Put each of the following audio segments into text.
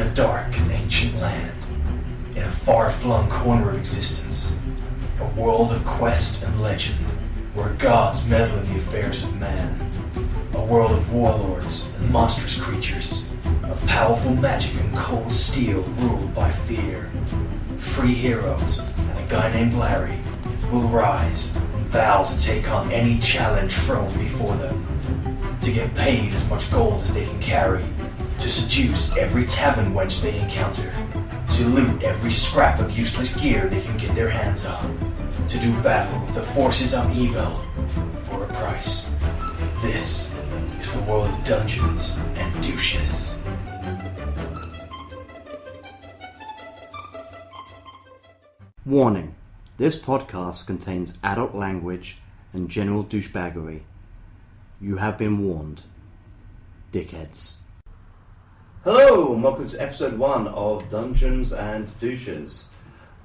a dark and ancient land, in a far-flung corner of existence, a world of quest and legend, where gods meddle in the affairs of man, a world of warlords and monstrous creatures, of powerful magic and cold steel ruled by fear. Free heroes and a guy named Larry will rise and vow to take on any challenge thrown before them, to get paid as much gold as they can carry, to seduce every tavern wench they encounter, to loot every scrap of useless gear they can get their hands on, to do battle with the forces of evil for a price. This is the world of Dungeons and Douches. Warning: this podcast contains adult language and general douchebaggery. You have been warned. Dickheads. Hello, and welcome to episode 1 of Dungeons and Douches.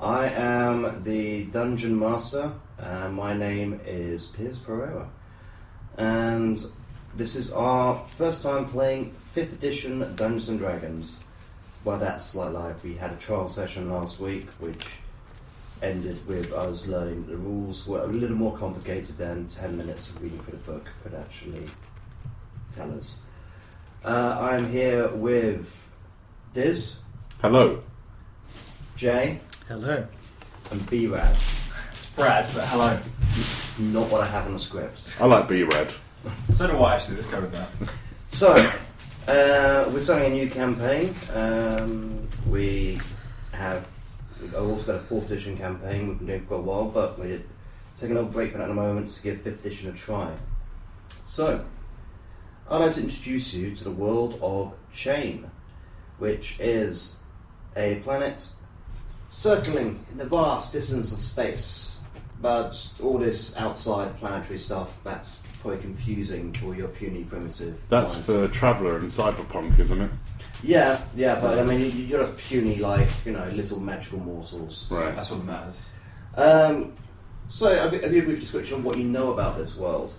I am the Dungeon Master, and my name is Piers, and this is our first time playing 5th edition Dungeons and Dragons. Well, that's slight lie. We had a trial session last week, which ended with us learning the rules were a little more complicated than 10 minutes of reading through the book could actually tell us. I'm here with Dizz. Hello. Jay. Hello. And B-Rad. It's Brad, but hello. Not what I have on the script. I like B-Rad. So do I, actually. Let's go with that. So, we're starting a new campaign. I've also got a 4th edition campaign we've been doing for a while, but we're taking a little break from that in a moment to give 5th edition a try. So, I'd like to introduce you to the world of Chain, which is a planet circling in the vast distance of space. But all this outside planetary stuff, that's probably confusing for your puny primitive That's minds. for Traveller and Cyberpunk, isn't it? Yeah, but I mean, you're not puny like, little magical morsels. Right. That's all that matters. So, I'll give you a brief description of what you know about this world.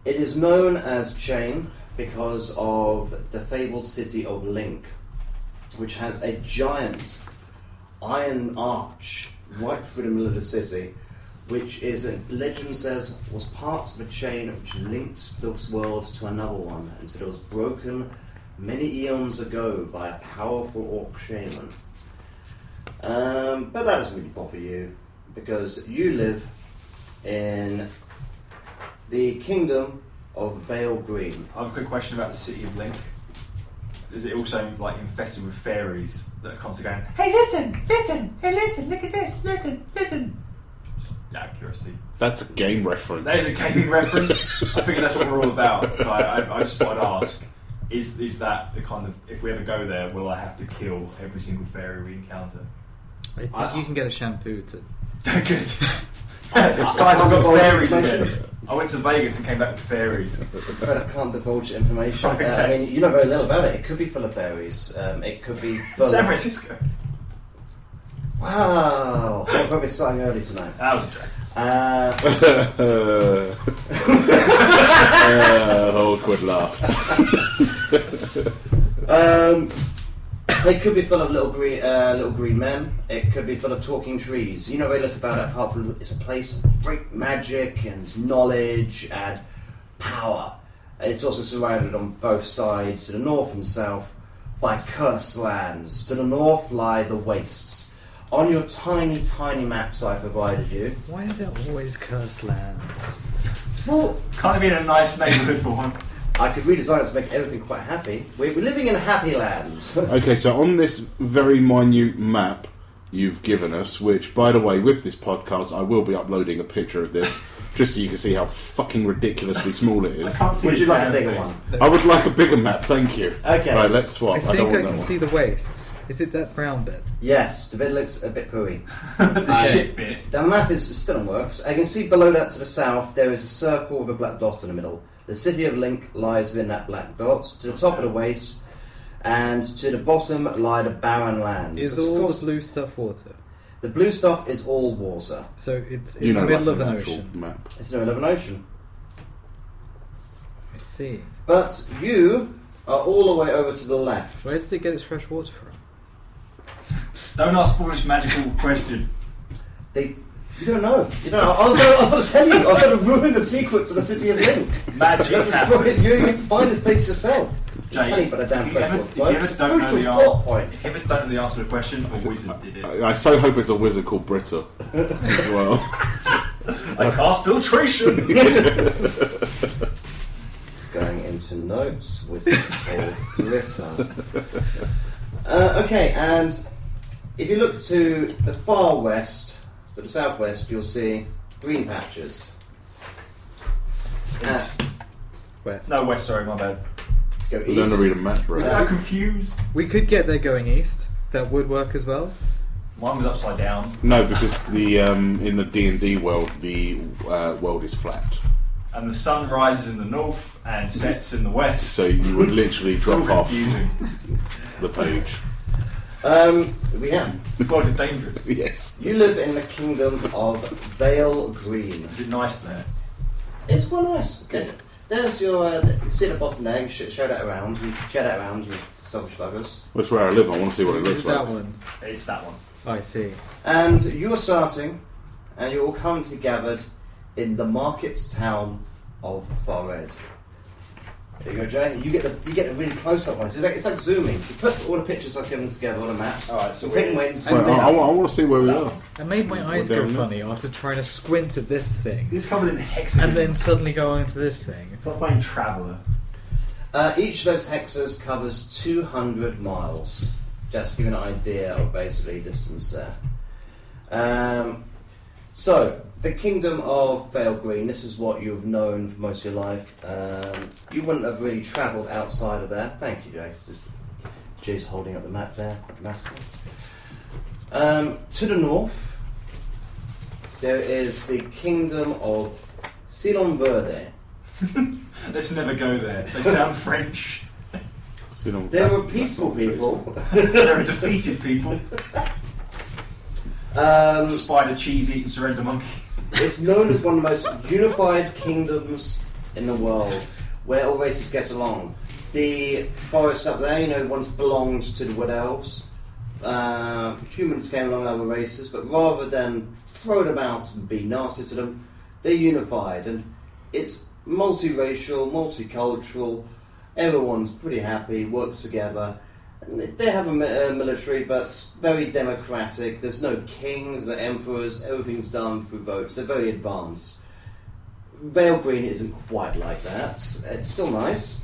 It is known as Chain because of the fabled city of Link, which has a giant iron arch right through the middle of the city, which legend says was part of a chain which linked this world to another one until it was broken many eons ago by a powerful orc shaman. But that doesn't really bother you, because you live in the kingdom of Vale Green. I have a quick question about the city of Link. Is it also infested with fairies that are constantly going, hey, listen, look at this, listen. Just out of curiosity. That's a game reference. That is a gaming reference. I figured that's what we're all about, so I just thought I'd ask. Is that the kind of, if we ever go there, will I have to kill every single fairy we encounter? I think you can get a shampoo to... Good. Guys, I've got fairies again. I went to Vegas and came back with fairies. But I can't divulge information. Okay. I mean, you know very little about it. It could be full of fairies. It could be full San Francisco. Wow. We're probably starting early tonight. That was a joke. Awkward laugh. It could be full of little green men. It could be full of talking trees. You know very little about it, apart from it's a place of great magic and knowledge and power. It's also surrounded on both sides, to the north and south, by cursed lands. To the north lie the wastes. On your tiny, tiny maps I provided you. Why are there always cursed lands? Well, Can't it be in a nice neighbourhood for once? I could redesign it to make everything quite happy. We're living in happy lands. Okay, so on this very minute map you've given us, which, by the way, with this podcast, I will be uploading a picture of this, just so you can see how fucking ridiculously small it I is. can't see Would the you like a damn bigger thing. one? I would like a bigger map, thank you. Okay. Right, let's swap. I don't think want I that can one. see the wastes. Is it that brown bit? Yes, the bit looks a bit pooey. The shit bit. The map is still in works. I can see below that to the south there is a circle with a black dot in the middle. The city of Link lies within that black dot. To the top of the waste and to the bottom lie the barren lands. Is all the blue stuff water? The blue stuff is all water. So it's in You the know, middle like of an actual ocean. map. It's in the middle of an ocean. I see. But you are all the way over to the left. Where does it get its fresh water from? Don't ask foolish magical questions. You don't know. You know. I was going to tell you. I was going to ruin the secrets of the City of Link. Magic You happens. have to find this place yourself. Jay, I'm telling you about the damn if you ever fresh don't know the plot point. If you ever don't know the answer to the question, a wizard did it. I so hope it's a wizard called Britta as well. I cast filtration. Going into notes, wizard called Britta. Okay, and if you look to the far west, to the southwest, you'll see green patches. West. No, west, sorry, my bad. Go Learn to east. read a map, bro. I'm confused. We could get there going east. That would work as well. Mine was upside down. No, because the in the D&D world, the world is flat. And the sun rises in the north and sets in the west. So you would literally It's all drop off confusing. the page. We have. The world is dangerous. Yes. You live in the kingdom of Vale Green. Is it nice there? It's quite nice. Okay. There's your. You see at the bottom there. You show that around. You share that around. You selfish buggers. That's where I live. I want to see what it Is looks it that like. one? It's that one. I see. And you're starting, and you're all currently gathered in the market town of Fared. There you go, Jay. You get a really close-up one. So it's like zooming. You put all the pictures I've given together on the maps. All right, so you take them away and Wait, zoom in. I want to see where we are. It made my eyes We're go down there. funny after trying to squint at this thing. It's covered in hexagons. And then suddenly go on into this thing. It's like playing Traveller. Each of those hexes covers 200 miles. Just to give you an idea of basically distance there. So, the Kingdom of Vale Green, this is what you've known for most of your life. You wouldn't have really travelled outside of there. Thank you, Jay. Jay's holding up the map there. Masterful. To the north, there is the Kingdom of Silon Verde. Let's never go there. They sound French. They were peaceful people. They're a defeated people. Spider cheese eating surrender monkeys. It's known as one of the most unified kingdoms in the world, where all races get along. The forest up there, once belonged to the Wood Elves. Humans came along with other races, but rather than throw them out and be nasty to them, they're unified. And it's multiracial, multicultural, everyone's pretty happy, works together. They have a military, but it's very democratic. There's no kings or emperors. Everything's done through votes. They're very advanced. Vale Green isn't quite like that. It's still nice.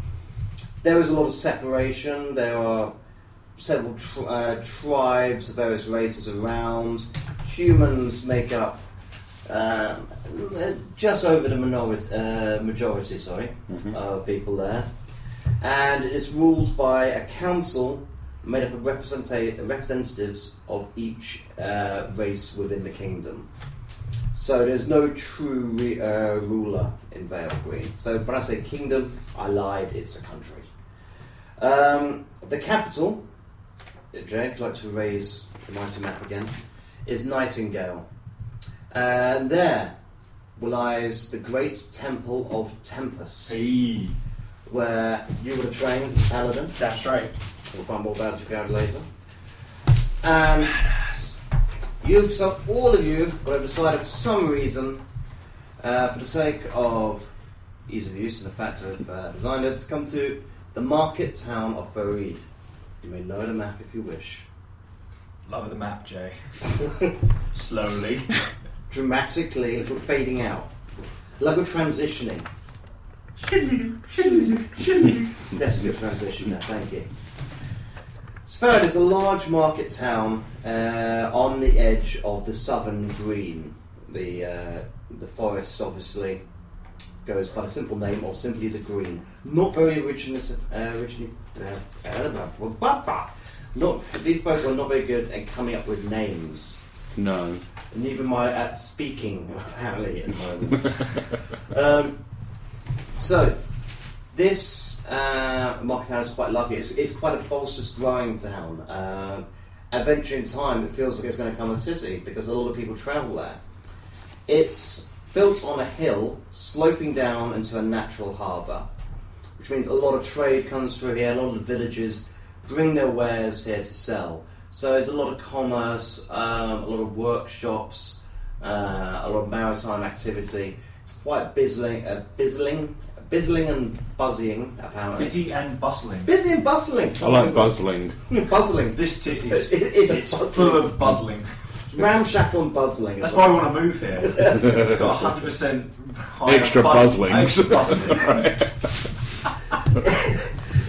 There is a lot of separation. There are several tribes of various races around. Humans make up just over the majority of people there. And it is ruled by a council made up of representatives of each race within the kingdom. So there's no true ruler in Vale Green. So when I say kingdom, I lied, it's a country. The capital, Jay, if you'd like to raise the mighty map again, is Nightingale. And there lies the great temple of Tempus. Hey. Where you would have trained as a paladin. That's right. We'll find more about it out later. And all of you will have decided for some reason, for the sake of ease of use and the fact I've designed it, to come to the market town of Farid. You may lower the map if you wish. Lower the map, Jay. Slowly. Dramatically, it's fading out. Like we're transitioning. That's a good transition there, thank you. Farid is a large market town on the edge of the southern green. The forest obviously goes by the simple name or simply the green. Not very originally these folk are not very good at coming up with names. No. Neither am I at speaking, apparently, at the moment. So, this market town is quite lovely. It's quite a bolsterous growing town. Eventually in time, it feels like it's going to become a city because a lot of people travel there. It's built on a hill, sloping down into a natural harbour, which means a lot of trade comes through here. A lot of the villages bring their wares here to sell. So there's a lot of commerce, a lot of workshops, a lot of maritime activity. It's quite bizzling and buzzing, apparently. Busy and bustling. Busy and bustling. I like buzzling. Buzzling. This city is It's full of bustling. ramshackle and buzzling. That's why I want to move here. It's got 100% higher Extra buzzlings. Extra buzzling.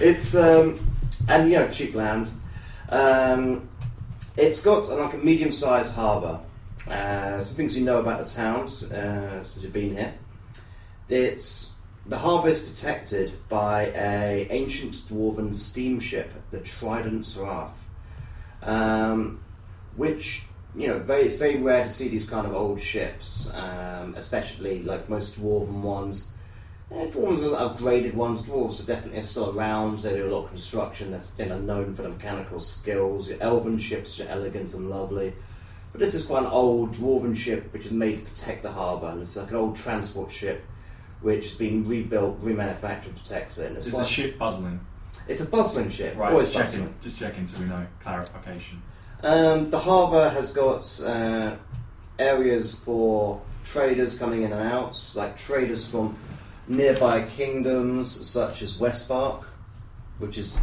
It's and you know, cheap land. It's got like a medium-sized harbour. Some things you know about the town since you've been here. The harbour is protected by a ancient dwarven steamship, the Trident Seraph, which, you know, it's very rare to see these kind of old ships, especially like most dwarven ones. Dwarves are upgraded ones. Dwarves are definitely still around. They do a lot of construction. They're known for the mechanical skills. Your elven ships are elegant and lovely. But this is quite an old dwarven ship which is made to protect the harbour. And it's like an old transport ship which has been rebuilt, remanufactured, protect it. And Is the ship buzzing? It's a bustling ship. Right, Always just checking so we know. Clarification. The harbour has got areas for traders coming in and out, like traders from nearby kingdoms such as Westbark, which is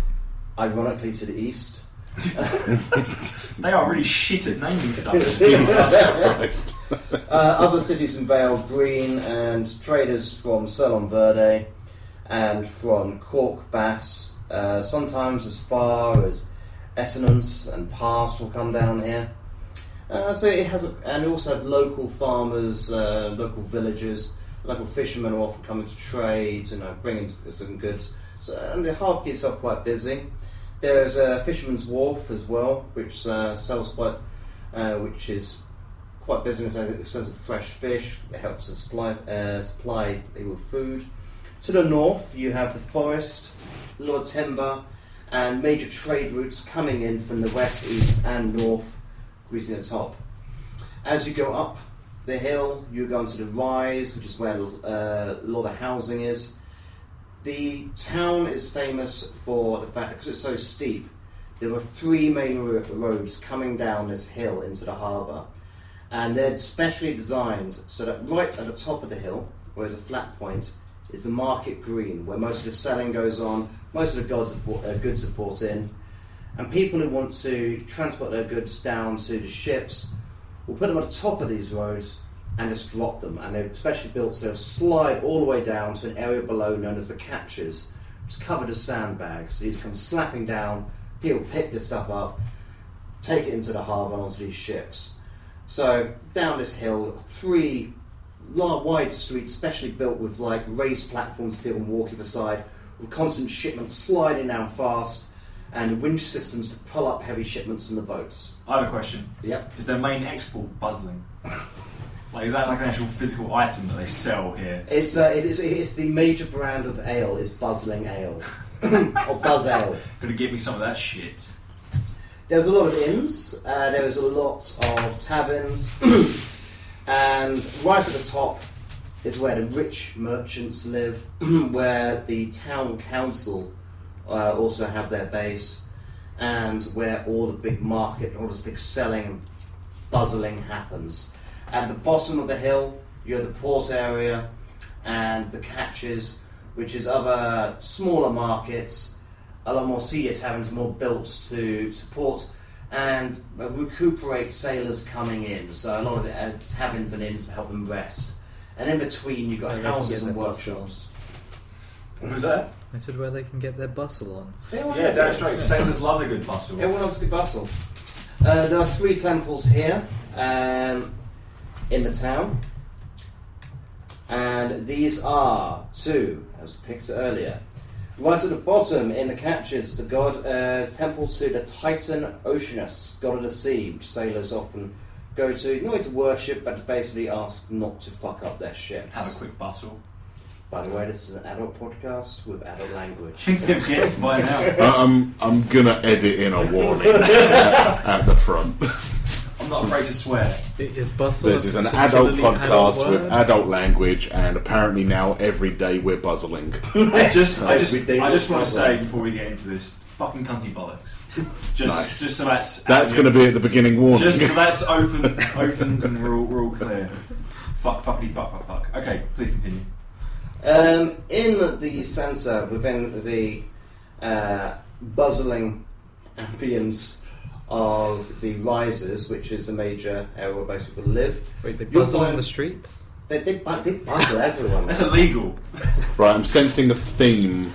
ironically to the east. They are really shit at naming stuff. Jesus Christ. Other cities in Vale Green, and traders from Ceylon Verde and from Cork Bass, sometimes as far as Essence and Pass will come down here. So it has, and we also have local farmers, local villagers, local fishermen are often coming to trade, you know, bringing some goods. So, and the harbour itself quite busy. There's a fisherman's wharf as well, which sells which is quite busy. It sells fresh fish. It helps to supply people with food. To the north, you have the forest, a lot of timber, and major trade routes coming in from the west, east, and north, greasing the top. As you go up the hill, you go onto the rise, which is where a lot of the housing is. The town is famous for the fact that because it's so steep, there are 3 main roads coming down this hill into the harbour, and they're specially designed so that right at the top of the hill, where there's a flat point, is the market green, where most of the selling goes on, most of the goods are brought in, and people who want to transport their goods down to the ships will put them at the top of these roads and just drop them, and they're specially built so they'll slide all the way down to an area below known as the catches, which is covered with sandbags. So these come slapping down, people pick this stuff up, take it into the harbour and onto these ships. So down this hill, 3 wide streets specially built with like raised platforms people can walk either side, with constant shipments sliding down fast, and winch systems to pull up heavy shipments from the boats. I have a question. Yep. Is their main export buzzling? Like, is that like an actual physical item that they sell here? It's the major brand of ale is Buzzling Ale or Buzz Ale. Gonna give me some of that shit. There's a lot of inns. There is a lot of taverns, and right at the top is where the rich merchants live, where the town council also have their base, and where all the big market, all this big selling and buzzling happens. At the bottom of the hill, you have the port area and the catches, which is other smaller markets, a lot more seedier taverns, more built to support and recuperate sailors coming in. So a lot of taverns and inns to help them rest. And in between, you've got houses and workshops. What was that? I said where they can get their bustle on. Yeah, damn straight. Sailors love a good bustle. Everyone loves a good bustle. There are 3 temples here. In the town, and these are 2, as picked earlier. Right at the bottom in the catches, the god temple to the Titan Oceanus, god of the sea, which sailors often go to, not only to worship, but to basically ask not to fuck up their ships. Have a quick bustle. By the way, this is an adult podcast with adult language. I think they've guessed by now. I'm gonna edit in a warning at the front. I'm not afraid to swear. Is bustle This is an adult podcast with adult language, and apparently now every day we're buzzling. I just want to say before we get into this, fucking cunty bollocks. Just, Nice. just so that's That's going to be at the beginning warning. Just so that's open, and we're all clear. Fuckity fuck. Okay, please continue. In the sensor, within the buzzing ambience of the risers, which is the major area where most people live. Wait, they You'll buzz on find- the streets? They buzzle everyone. That's illegal. Right, I'm sensing a theme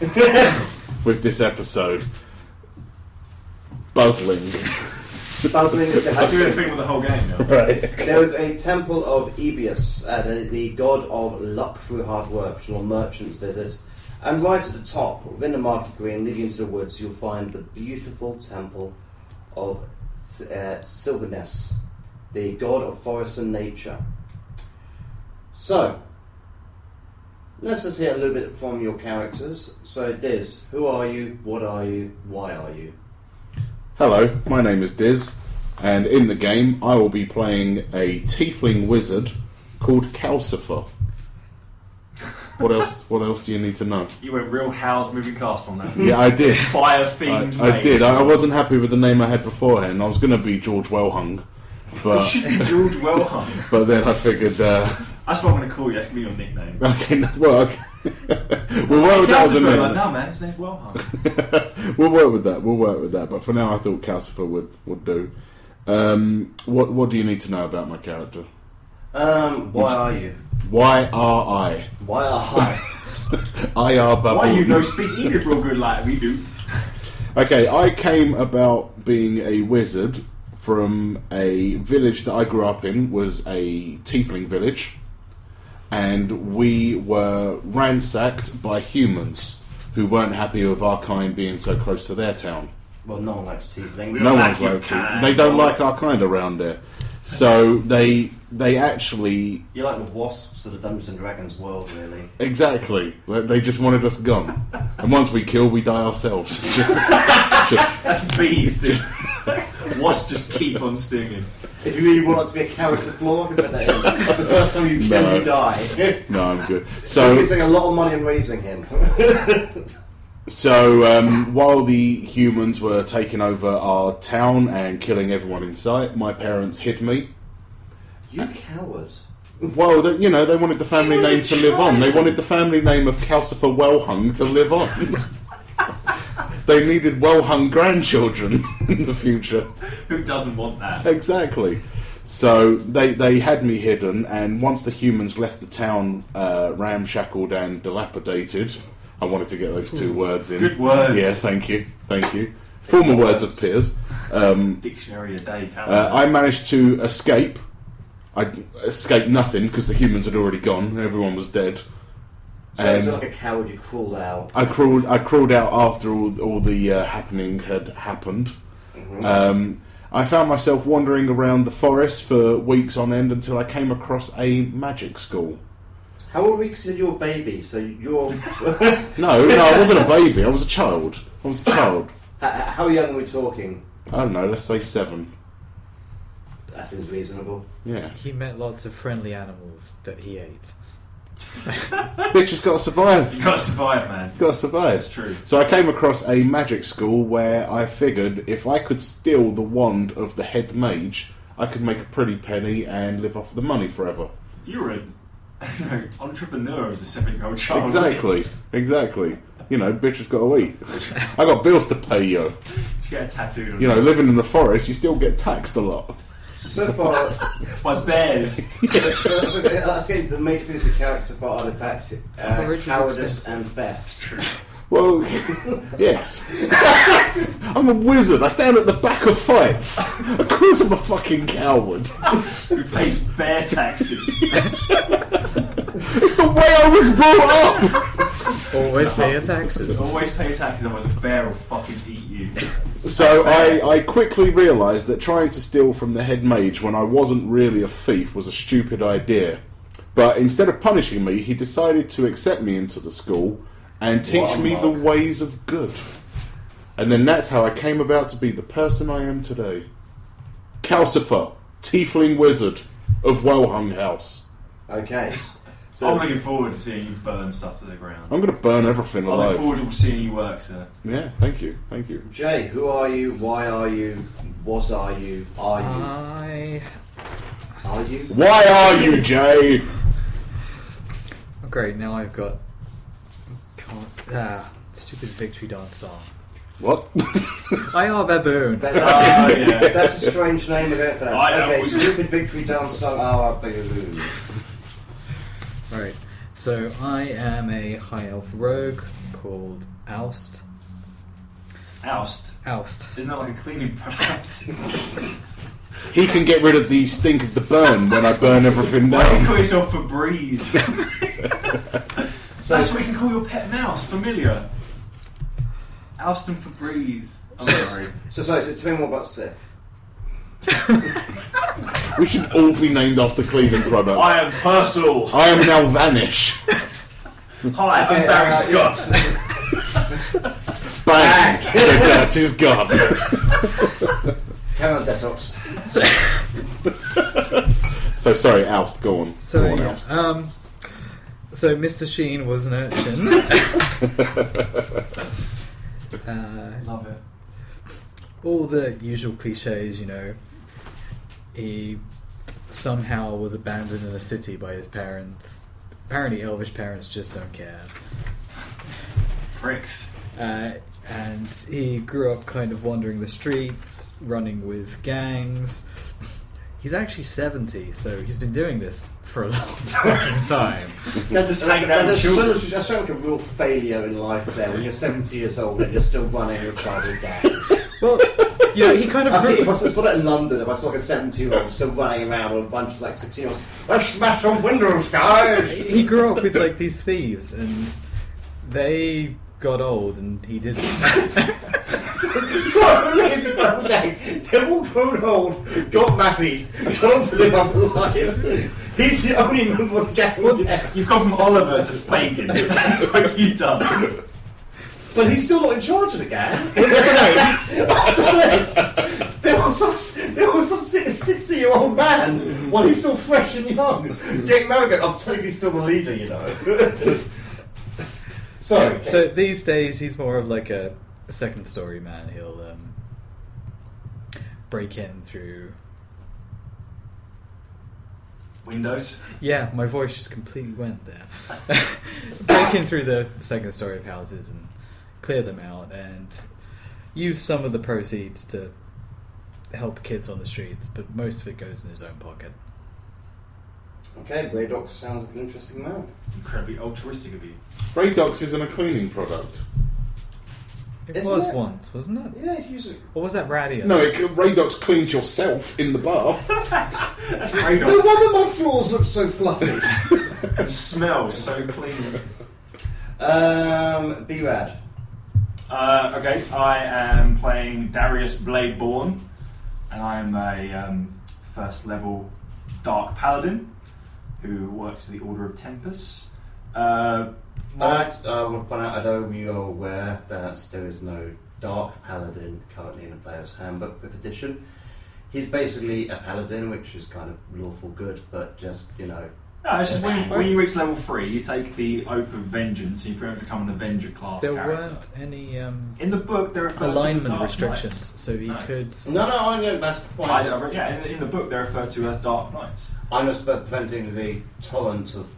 with this episode. Buzzling. Buzzing is That's the thing with the whole game now. Right. There is a temple of Ebius, the god of luck through hard work, which all merchants visit. And right at the top, within the market green, leading into the woods, you'll find the beautiful temple of Silverness, the god of forest and nature. So, let's just hear a little bit from your characters. So, Dizz, who are you, what are you, why are you? Hello, my name is Dizz, and in the game I will be playing a tiefling wizard called Calcifer. What else do you need to know? You went real Howl's Moving Cast on that. Yeah, I did. Fire themed. I did. I wasn't happy with the name I had beforehand. I was going to be George Wellhung, You but should be George Wellhung. but then I figured. That's what I'm going to call you. That's going to be your nickname. Okay, well, okay. We'll work with that as a Calcifer, name. like, no, man, his name's Wellhung. We'll work with that. But for now, I thought Calcifer would do. What do you need to know about my character? Why are you? Why are I? Why are I? I are Babu. Why you no speak English real good like we do? Okay, I came about being a wizard from a village that I grew up in, was a tiefling village, and we were ransacked by humans who weren't happy with our kind being so close to their town. Well, no one likes tieflings. No like one's your liked it. kind. They don't like our kind around there. So they actually... You're like the wasps of the Dungeons and Dragons world, really. Exactly. They just wanted us gone. And once we kill, we die ourselves. just That's bees, dude. Wasps just keep on stinging. If you really want it to be a character flaw, put that in. The first time you kill, No. you die. No, I'm good. So we So, spent a lot of money on raising him. while the humans were taking over our town and killing everyone in sight, my parents hid me. You coward. Well, they wanted the family name to live on. They wanted the family name of Calcifer Wellhung to live on. They needed well-hung grandchildren in the future. Who doesn't want that? Exactly. So they had me hidden, and once the humans left the town ramshackled and dilapidated, I wanted to get those two words in. Good words. Yeah, thank you. Former words of Piers. Dictionary a day, calendar. I managed to escape. I escaped nothing because the humans had already gone. Everyone was dead. So And it's like a coward, you crawled out. I crawled out after all the happening had happened. Mm-hmm. I found myself wandering around the forest for weeks on end until I came across a magic school. How old were you consider you're a baby? So you're... No, I wasn't a baby. I was a child. How young are we talking? I don't know. Let's say 7. That seems reasonable. Yeah. He met lots of friendly animals that he ate. Bitch has got to survive. You gotta survive, man. Got to survive. That's true. So I came across a magic school where I figured if I could steal the wand of the head mage, I could make a pretty penny and live off the money forever. You were an entrepreneur as a 7-year-old child. Exactly. Bitch has got to eat. I got bills to pay, yo. You get a tattoo on you. Living in the forest, you still get taxed a lot. So far... By bears. so let's get the major features of character so far are the fact Courage is cowardice expensive. and theft. True. Well, yes. I'm a wizard. I stand at the back of fights. Of course I'm a fucking coward. Who pays bear taxes. It's the way I was brought up. Always pay your taxes. Always pay taxes, otherwise a bear will fucking eat you. So That's fair. I quickly realised that trying to steal from the head mage when I wasn't really a thief was a stupid idea. But instead of punishing me, he decided to accept me into the school and teach What a me the mark. ways of good. And then that's how I came about to be the person I am today. Calcifer, tiefling wizard of Wellhung House. Okay. So I'm looking forward to seeing you burn stuff to the ground. I'm going to burn everything I look alive. forward to seeing you work, sir. Yeah, thank you. Jay, who are you? Why are you? What are you? Are you? Are you? Why are you, Jay? Oh, great, now I've got... stupid victory dance song. What? I are baboon. Yeah. That's a strange name of it. Okay, was- stupid victory dance song. Our balloon. Right, so I am a high elf rogue called Oust. Oust. Oust. Isn't that like a cleaning product? He can get rid of the stink of the burn when I burn everything Why do you down. call yourself Febreze? That's what you can call your pet mouse, Familiar. Oust and Febreze. I'm sorry. So tell me more about Sif. We should all be named after cleaning products. I am Purcell. I am now Vanish. Hi, I'm Barry Scott. Bang! The dirt is gone. Come on, detox. So sorry, Oust, go on. So, Go on, yeah, Oust. so Mr. Sheen was an urchin. Love it. All the usual cliches, you know. He somehow was abandoned in a city by his parents. Apparently elvish parents just don't care. Pricks. And he grew up kind of wandering the streets, running with gangs. He's actually 70, so he's been doing this for a long fucking time. Just hanging out with children. That sounds like a real failure in life there, when you're 70 years old and you're still running your childhood gangs. Well, you know, he kind of I think grew if I saw that in London, if I saw like a 70-year-old still running around with a bunch of like 16-year-olds, let's smash on windows, guys! He grew up with like these thieves, and they got old, and he didn't. They're all grown old, got married, gone on to live other lives. He's the only member of the gang left. You've gone from Oliver to Fagin. That's what you've done. But he's still not in charge of the gang. After this, there was some 60-year-old man, while he's still fresh and young, getting married. I'm technically still the leader, you know. So these days he's more of like a second story man. He'll break in through. Windows. Yeah, my voice just completely went there. Break in through the second story of houses and clear them out, and use some of the proceeds to help kids on the streets, but most of it goes in his own pocket. okay, Grey Doc sounds like an interesting man. Incredibly altruistic of you. Grey Docs isn't a cleaning product. It Isn't was it? once, wasn't it? Yeah, he uses it. Or was that Radio? No, Grey Docs cleans yourself in the bath. That's great. No wonder my floors look so fluffy. It smells so clean. B-Rad. Okay, I am playing Darius Bladeborn, and I'm a first level Dark Paladin who works for the Order of Tempest. I want to point out, I know you are aware that there is no Dark Paladin currently in the Player's Handbook 5th edition. He's basically a Paladin, which is kind of lawful good, but just, you know... No, it's just when you reach level 3, you take the Oath of Vengeance, and you pretty much become an Avenger class There character. weren't any In the book, there are alignment restrictions, so he No. could. No, I know, that's the point. In the book, they're referred to as Dark Knights. I'm just preventing the torrent of...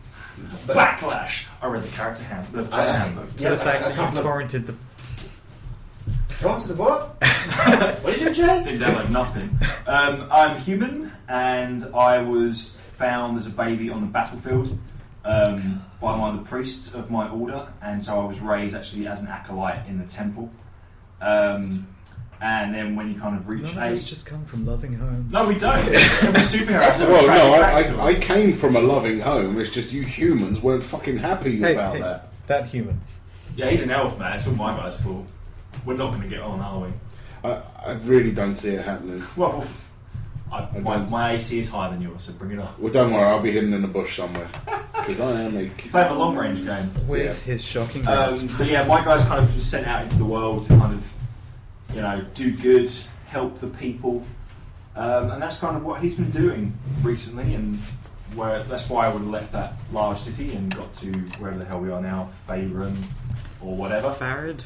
Backlash. I read the character handbook. The player handbook. To the fact that you torrented the. Torrent to the what? What did you do, Jay? Didn't download nothing. I'm human, and I was found as a baby on the battlefield by one of the priests of my order, and so I was raised actually as an acolyte in the temple. And then when you kind of reach None of us just come from loving home. No, we don't. We're superheroes. have a Well, no, tragic backstory. I came from a loving home. It's just you humans weren't fucking happy about that. That human. Yeah, he's an elf, man. It's all my guy's fault. We're not going to get on, are we? I really don't see it happening. Well, my AC is higher than yours, so bring it on. Well, don't worry, I'll be hidden in the bush somewhere. Because I am a... Play a long range game. With his shocking grasp. But yeah, my guy's kind of sent out into the world to kind of, you know, do good, help the people, and that's kind of what he's been doing recently. And that's why I would have left that large city and got to wherever the hell we are now, Faerun or whatever. Farad.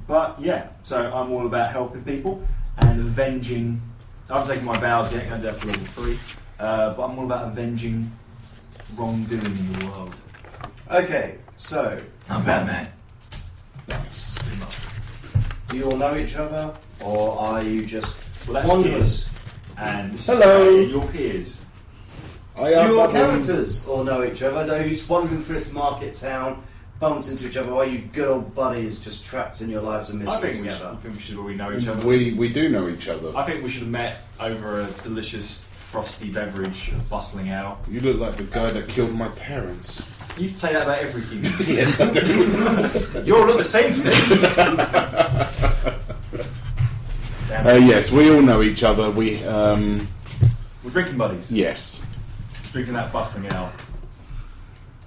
But yeah, so I'm all about helping people and avenging. I haven't taken my vows yet, going to have to level 3. But I'm all about avenging wrongdoing in the world. Okay, so I'm Batman. Nice. Pretty much. do you all know each other, or are you just Well, that's wanderers? Piers. And this Hello. is your Piers. I Do am your Batman. characters all know each other? Though who's wandering through this market town, bumped into each other, or are you good old buddies just trapped in your lives of I misery think together? we should already know each other. We do know each other. I think we should have met over a delicious frosty beverage of bustling ale. You look like the guy that killed my parents. You say that about every human. Yes, I do. You all look the same to me. Damn it. Yes, we all know each other. We're drinking buddies. Yes. Drinking that bustling ale.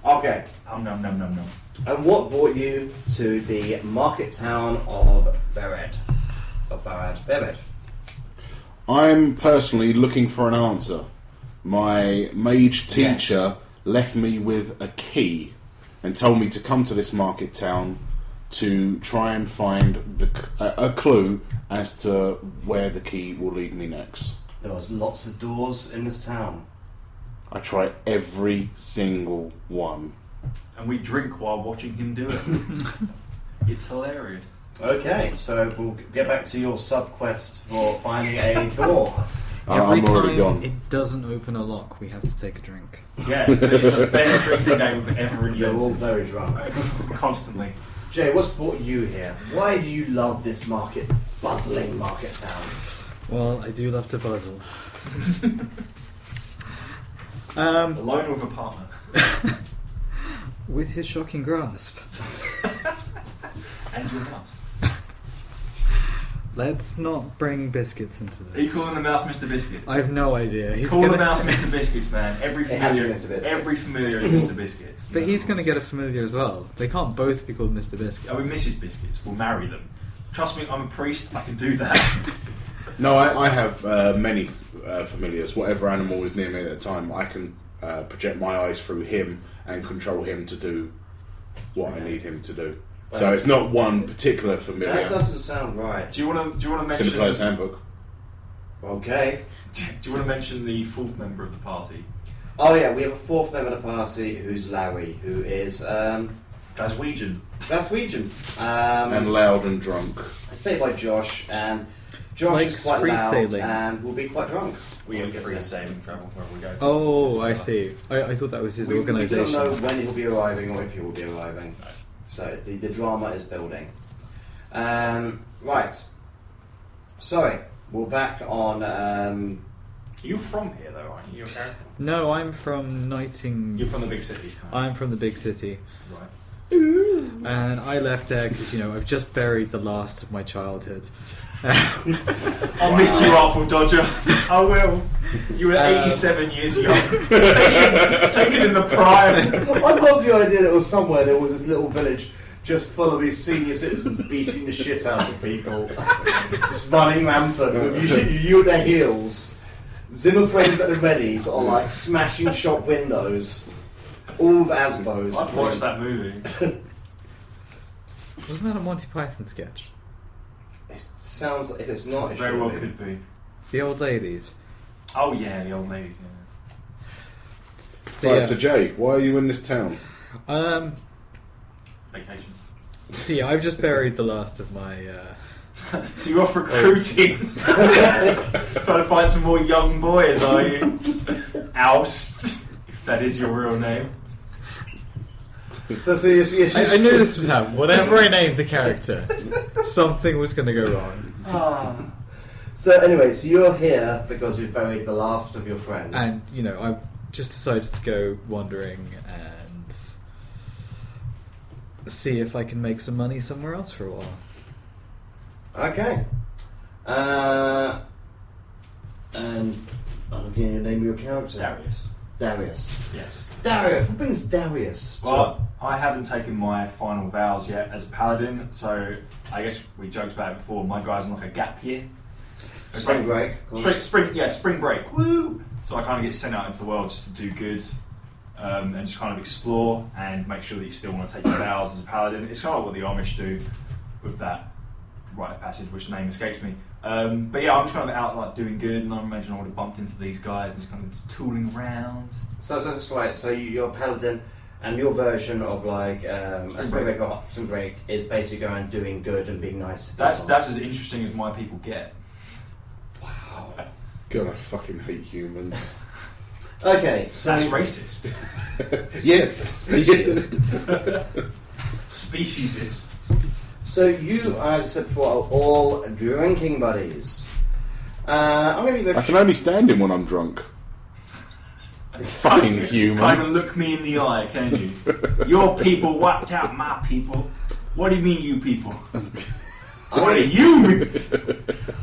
Okay, Nom nom nom nom. and what brought you to the market town of Vered? Vered. I'm personally looking for an answer. My mage teacher left me with a key and told me to come to this market town to try and find a clue as to where the key will lead me next. There was lots of doors in this town. I try every single one. And we drink while watching him do it. It's hilarious. Okay, so we'll get back to your sub-quest for finding a door. Every I'm already time gone. it doesn't open a lock, we have to take a drink. Yeah, it's the best drinking game we've ever You're all invented. very drunk. Constantly. Jay, what's brought you here? Why do you love this bustling market town? Well, I do love to puzzle. Alone with a partner. With his shocking grasp. And your mouse. Let's not bring biscuits into Are you this. calling the mouse Mr. Biscuits? I have no idea. He's Call gonna, the mouse Mr. Biscuits, man. Every It has to familiar, be Mr. Biscuits. every familiar is Mr. Biscuits. But he's going to get a familiar as well. They can't both be called Mr. Biscuits. Oh, we Mrs. Biscuits. We'll marry them. Trust me, I'm a priest. I can do that. No, I have many familiars. Whatever animal is near me at a time, I can project my eyes through him and control him to do what I need him to do. So it's not one particular familiar. That doesn't sound right. Do you want to It's in mention? the player's handbook. Okay. Do you want to mention the fourth member of the party? Oh yeah, we have a fourth member of the party who's Larry, who is Glaswegian. Glaswegian. And loud and drunk. It's played by Josh, and Josh Likes is quite free loud sailing. and will be quite drunk. We have free saving travel wherever we go. Oh, I see. I thought that was his We organisation. don't know when he'll be arriving or if he will be arriving. No. So the drama is building. Right. So, we're back on... You're from here, though, aren't you? You're a character. No, I'm from Nighting. You're from the big city. I'm from the big city. Right. And I left there because, I've just buried the last of my childhood. I'll miss you, Artful Dodger. I will. You were 87 years young. taken in the prime. I love the idea that it was somewhere there was this little village just full of these senior citizens beating the shit out of people. Just running rampant with you at their heels. Zimmer frames at the readies or like smashing shop windows. All with Asbos. I'd watch that movie. Wasn't that a Monty Python sketch? Sounds like if it's not, it Very should well be. could be. The old ladies. Oh yeah, the old ladies. Yeah. So, Right, yeah. so Jay, why are you in this town? Vacation. So yeah, I've just buried the last of my... So you're off recruiting, trying to find some more young boys, are you? Oust, if that is your real name. So you're I knew this would happen. Whatever I named the character, something was going to go wrong. So anyway, so you're here because you've buried the last of your friends. And, I've just decided to go wandering and see if I can make some money somewhere else for a while. Okay. And I'm going to name your character. Darius. Darius. Yes. Darius. What brings Darius? Well, I haven't taken my final vows yet as a paladin, so I guess we joked about it before. My guy's on like a gap year. It's Spring like- break. of course. Spring break. Woo! So I kind of get sent out into the world just to do good, and just kind of explore and make sure that you still want to take your vows as a paladin. It's kind of like what the Amish do with that rite of passage, which name escapes me. But yeah, I'm just kind of out like doing good, and I imagine I would have bumped into these guys and just kind of just tooling around. So that's right. So you're a paladin, and your version of like Spring Break is basically going and doing good and being nice to people. That's as interesting as my people get. Wow. God, I fucking hate humans. Okay, so That's racist. Yes. Speciesist. Speciesist. So you, as I said before, are all drinking buddies. I'm going to be I can only stand him when I'm drunk. Fucking human. Can't even look me in the eye, can you? Your people wiped out my people. What do you mean, you people? What are you?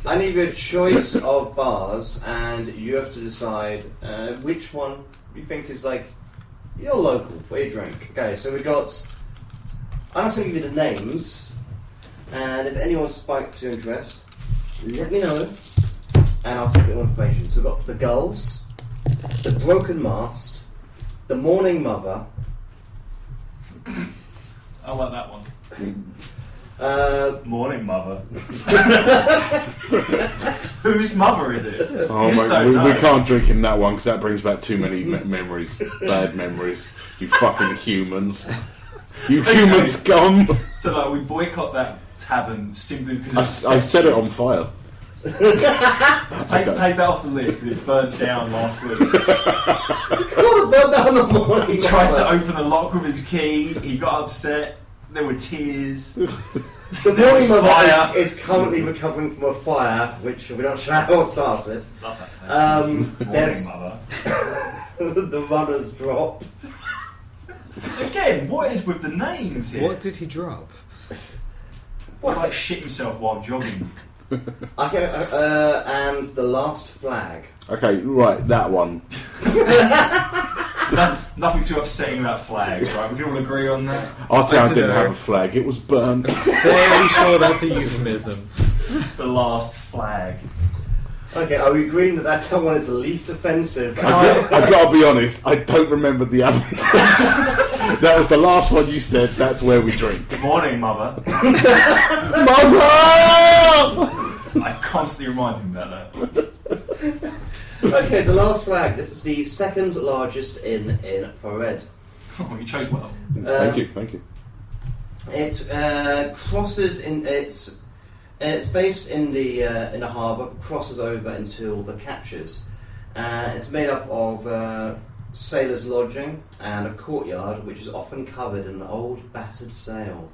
I need a choice of bars, and you have to decide which one you think is like your local, where you drink. Okay, so we've got. I'm just going to give you the names, and if anyone spiked your interest, let me know, and I'll take a bit more information. So we've got the Gulls, the Broken Mast, the Morning Mother. I like that one. Morning mother. Whose mother is it? Oh my, we can't drink in that one because that brings back too many memories. Bad memories. You fucking humans. You human scum. So like we boycott that tavern simply because I set it on fire. take that off the list because it burnt down last week. He tried to open the lock with his key. He got upset. There were tears. The Morning Mother is currently recovering from a fire, which we're not sure how it started. Morning Mother. The Runner's Drop. Again, what is with the names here? What did he drop? He like shit himself while jogging. Okay, and The Last Flag. Okay, right, that one. Nothing too upsetting about flags, right? We can all agree on that. Our town didn't have a flag, it was burnt. Very sure that's a euphemism. The Last Flag. Okay, are we agreeing that one is the least offensive? I've got to be honest, I don't remember the other ones. That was the last one you said, that's where we drink. Good morning, Mother. Mother! I constantly remind him about that. Okay, The Last Flag. This is the second largest inn in Fared. Oh, you chose well. Thank you. It crosses in it's based in the harbour, crosses over until the Catches. It's made up of sailors' lodging and a courtyard, which is often covered in an old battered sail.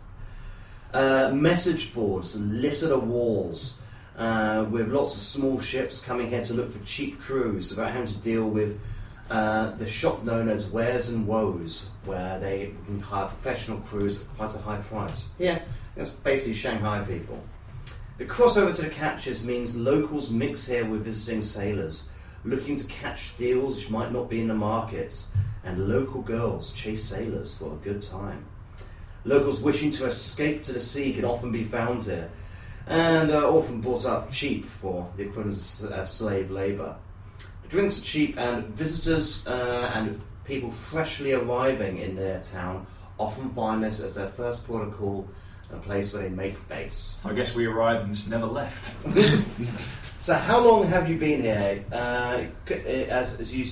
Message boards litter the walls, with lots of small ships coming here to look for cheap crews without having to deal with the shop known as Wares and Woes, where they can hire professional crews at quite a high price. Yeah, it's basically Shanghai people. The crossover to the Catches means locals mix here with visiting sailors, looking to catch deals which might not be in the markets, and local girls chase sailors for a good time. Locals wishing to escape to the sea can often be found here, and are often bought up cheap for the equivalent of slave labour. The drinks are cheap, and visitors and people freshly arriving in their town often find this as their first port of call, and a place where they make base. I guess we arrived and just never left. So how long have you been here? As you,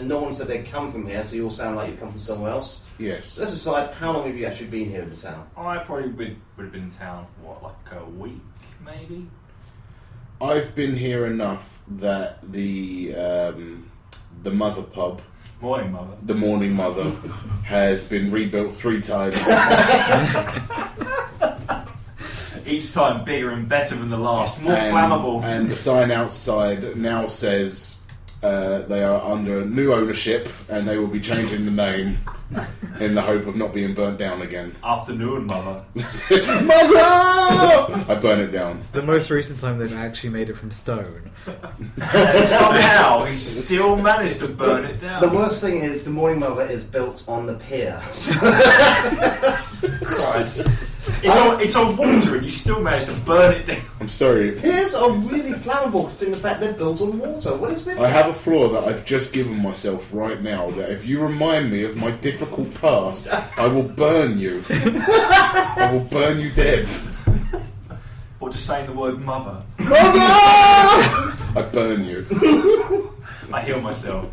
no one said they'd come from here, so you all sound like you come from somewhere else. Yes. So let's decide, how long have you actually been here in the town? I probably would have been in town for like a week, maybe. I've been here enough that the mother pub, Morning Mother. the Morning Mother, has been rebuilt 3 times. Each time bigger and better than the last, more flammable. And the sign outside now says they are under new ownership and they will be changing the name in the hope of not being burnt down again. Afternoon, Mother. Mother! I burn it down. The most recent time they've actually made it from stone. And somehow he still managed to burn it down. The worst thing is, the Morning Mother is built on the pier. Christ. It's on water and you still managed to burn it down. I'm sorry. Piers are really flammable considering the fact they're built on water. What is with I have a flaw that I've just given myself right now, that if you remind me of my difficult past, I will burn you. I will burn you dead. Or just saying the word mother. Mother! I burn you. I heal myself.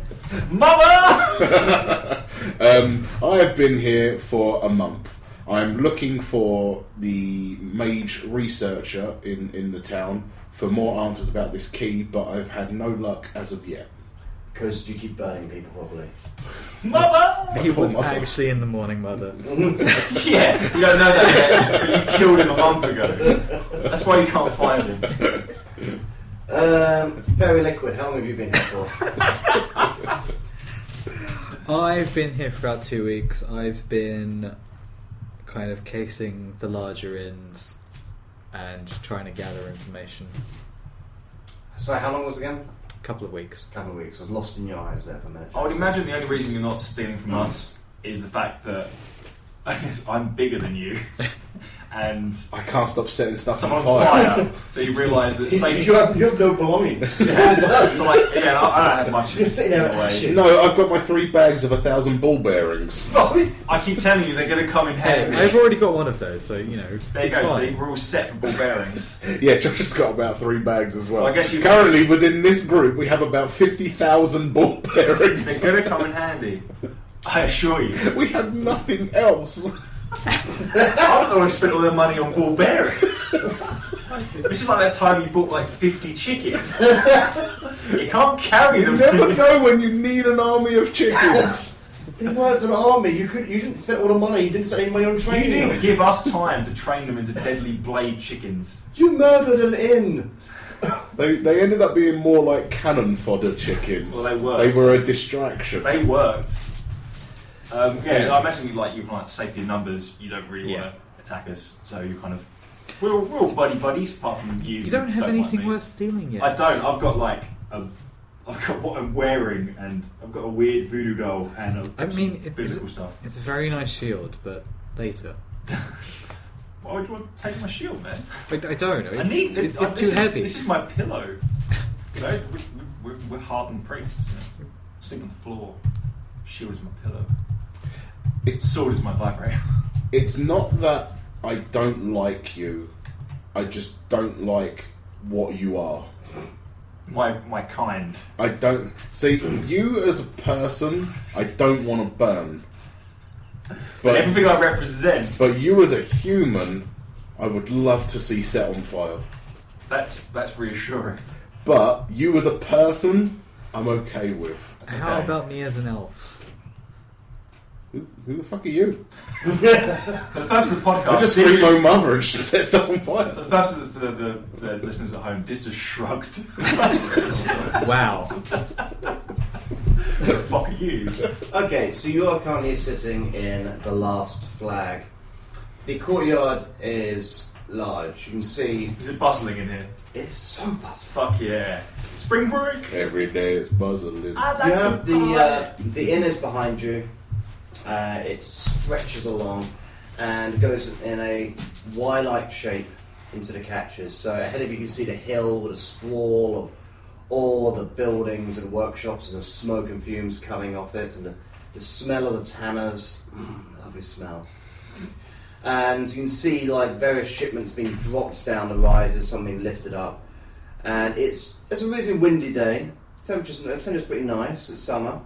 Mother! I have been here for a month. I'm looking for the mage researcher in the town for more answers about this key, but I've had no luck as of yet. Because you keep burning people, probably. Mother! He was mother. actually in the morning, mother. Yeah, you don't know that yet, but you killed him a month ago. That's why you can't find him. Very liquid. How long have you been here for? I've been here for about 2 weeks. I've been kind of casing the larger inns and just trying to gather information. So how long was it again? A couple of weeks. A couple of weeks. I was lost in your eyes there for a minute. I would imagine the only reason you're not stealing from us is the fact that I guess I'm bigger than you, and I can't stop setting stuff I'm on on fire. fire. So you realise that safety. You have no belongings. Yeah, so like, yeah, I don't have much. You're sitting there in a with way. ashes. No, I've got my 3 bags of 1,000 ball bearings. I keep telling you they're going to come in handy. I've already got one of those, so you know. There you it's go. fine. See, we're all set for ball bearings. Yeah, Josh has got about 3 bags as well. So I guess you- Currently, within this group, we have about 50,000 ball bearings. They're going to come in handy. I assure you. We have nothing else. I don't know why I spent all their money on ball bearings. This is like that time you bought like 50 chickens. You can't carry You them. never know when you need an army of chickens. They weren't an army. You didn't spend all the money. You didn't spend any money on You training. didn't give us time to train them into deadly blade chickens. You murdered an inn. They ended up being more like cannon fodder chickens. Well, they were. They were a distraction. They worked. Yeah, I imagine you like safety in numbers. You don't really want to attack us, so you kind of we're all buddies apart from you. You don't have like anything me. worth stealing yet. I don't. I've got like I've got what I'm wearing, and I've got a weird voodoo doll, and physical stuff. It's a very nice shield, but later. Why would you want to take my shield, man? I don't. It's This too heavy. This is my pillow. You know, we're hardened priests. You know? Sleep on the floor. Shield is my pillow. Sword is my vibrator. It's not that I don't like you. I just don't like what you are. My kind. I don't... See, you as a person, I don't want to burn. But everything I represent... But you as a human, I would love to see set on fire. That's reassuring. But you as a person, I'm okay with. How okay. about me as an elf? Who the fuck are you? For the purpose of the podcast... I just scream my mother and she set stuff on fire. For the purpose of the listeners at home, Dizz just shrugged. Wow. Who the fuck are you? Okay, so you are currently sitting in the last flag. The courtyard is large. You can see Is it bustling in here? it's so bustling. Fuck yeah. Spring break! Every day it's buzzing. You have the inn is behind you. It stretches along and goes in a Y-like shape into the catches. So ahead of you can see the hill with a sprawl of all the buildings and workshops and the smoke and fumes coming off it, and the smell of the tanners. Lovely smell. And you can see like various shipments being dropped down the rises, some being lifted up. And it's a reasonably windy day. Temperature's pretty nice. It's summer.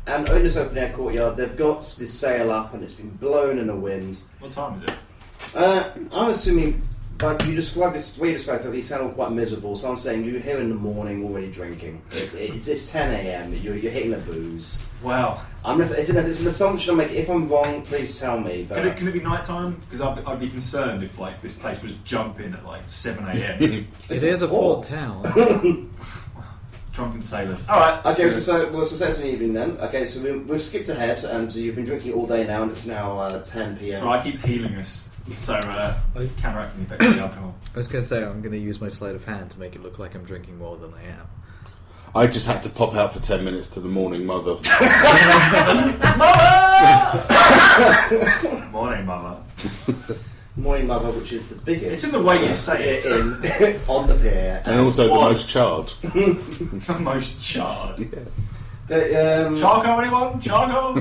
And in this open air courtyard, they've got this sail up and it's been blown in the wind. What time is it? I'm assuming, but you described this, the way you described it, you sound all quite miserable, so I'm saying you're here in the morning already drinking. It's 10 a.m, you're hitting the booze. Wow. It's an assumption I'm making. If I'm wrong, please tell me. But Can it be night time? Because I'd be concerned if like this place was jumping at like 7 a.m. It is a port town. Drunken sailors. Alright. Okay, so say it's an evening then. Okay, so we've skipped ahead, and you've been drinking all day now, and it's now 10 p.m. So I keep healing us. So counteracting the effect of the alcohol. I was going to say, I'm going to use my sleight of hand to make it look like I'm drinking more than I am. I just had to pop out for 10 minutes to the morning mother. Mother! Morning, mother. mother, which is the biggest. It's in the way you say it. On the pier. And also the Was. most charred. The most charred. The, Charcoal, anyone? Charcoal?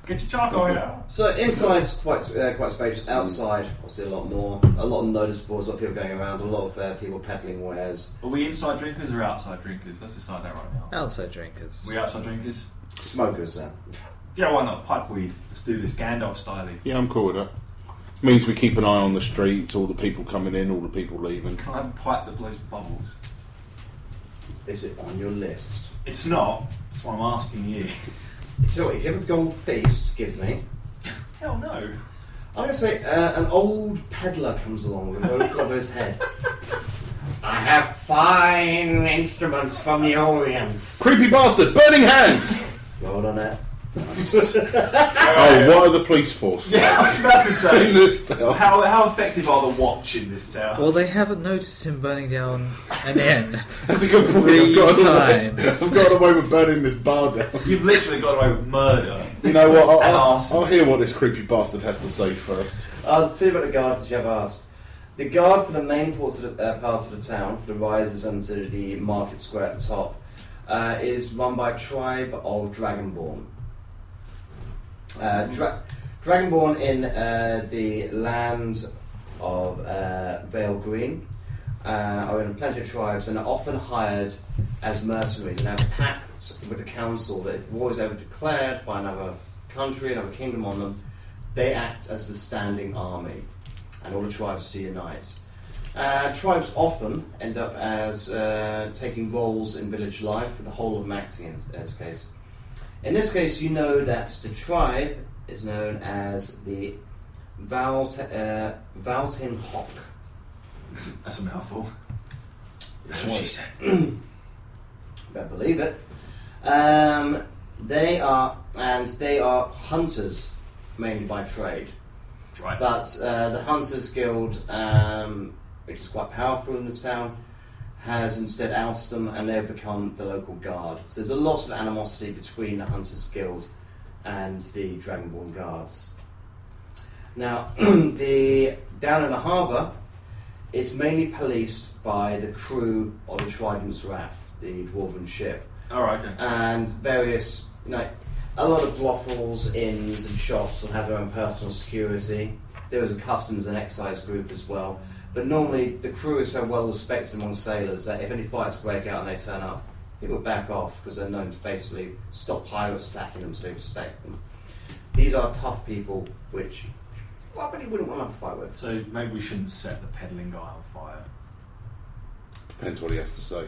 Get your charcoal here. So inside's quite spacious. Outside, obviously a lot more. A lot of notice boards, a lot of people going around. A lot of people peddling wares. Are we inside drinkers or outside drinkers? Let's decide that right now. Outside drinkers. We outside drinkers? Smokers then. Yeah, why not? Pipe weed. Let's do this. Gandalf styling. Yeah, I'm cool with that. Means we keep an eye on the streets, all the people coming in, all the people leaving. Can I have a pipe that blows bubbles? Is it on your list? It's not. That's why I'm asking you. So if you have a gold piece to give me, Hell no. I'm going to say an old peddler comes along with a rope above his head. I have fine instruments from the Orient. Creepy bastard! Burning hands! Roll on it. Oh, what are the police force? Yeah, I was about to say. In this town? How effective are the watch in this town? Well, they haven't noticed him burning down an inn. That's a good point. 3 I've got away with burning this bar down. You've literally got away with murder. You know what? And I'll arson. hear what this creepy bastard has to say first. I'll tell you about the guards that you have asked. The guard for the main parts of the town, for the rises and to the market square at the top, is run by a tribe of Dragonborn. Dragonborn in the land of Vale Green are in plenty of tribes and are often hired as mercenaries and have pacts with the council that if war is ever declared by another country, another kingdom on them, they act as the standing army and all the tribes to unite. Tribes often end up as taking roles in village life for the whole of Macting in this case. In this case, you know that the tribe is known as the Valtin Hock. That's a mouthful. That's what she said. Don't believe it. They are hunters mainly by trade. Right. But the Hunters Guild, which is quite powerful in this town, has instead ousted them and they've become the local guard. So there's a lot of animosity between the Hunters Guild and the Dragonborn guards. Now, down in the harbour, it's mainly policed by the crew of the Trident's Wrath, the dwarven ship. Alright, okay. And various, a lot of brothels, inns and shops will have their own personal security. There is a customs and excise group as well. But normally the crew is so well respected among sailors that if any fights break out and they turn up, people back off because they're known to basically stop pirates attacking them, so they respect them. These are tough people which I really wouldn't want to have a fight with. So maybe we shouldn't set the peddling guy on fire. Depends what he has to say.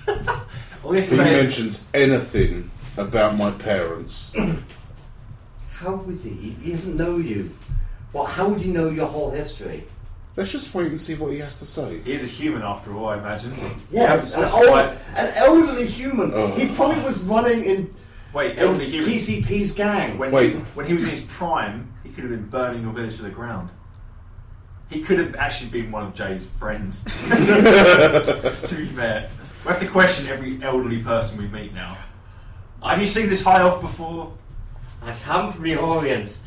Well, let's If he say mentions anything about my parents, How would he? He doesn't know you. Well, how would he know your whole history? let's just wait and see what he has to say. he is a human after all, I imagine. Yes, that's an elderly human. Oh. He probably was running in Wait, elderly human. TCP's gang. When Wait. when he was in his prime, he could have been burning your village to the ground. He could have actually been one of Jay's friends. To be fair, we have to question every elderly person we meet now. Have you seen this high elf before? I come from the Orient,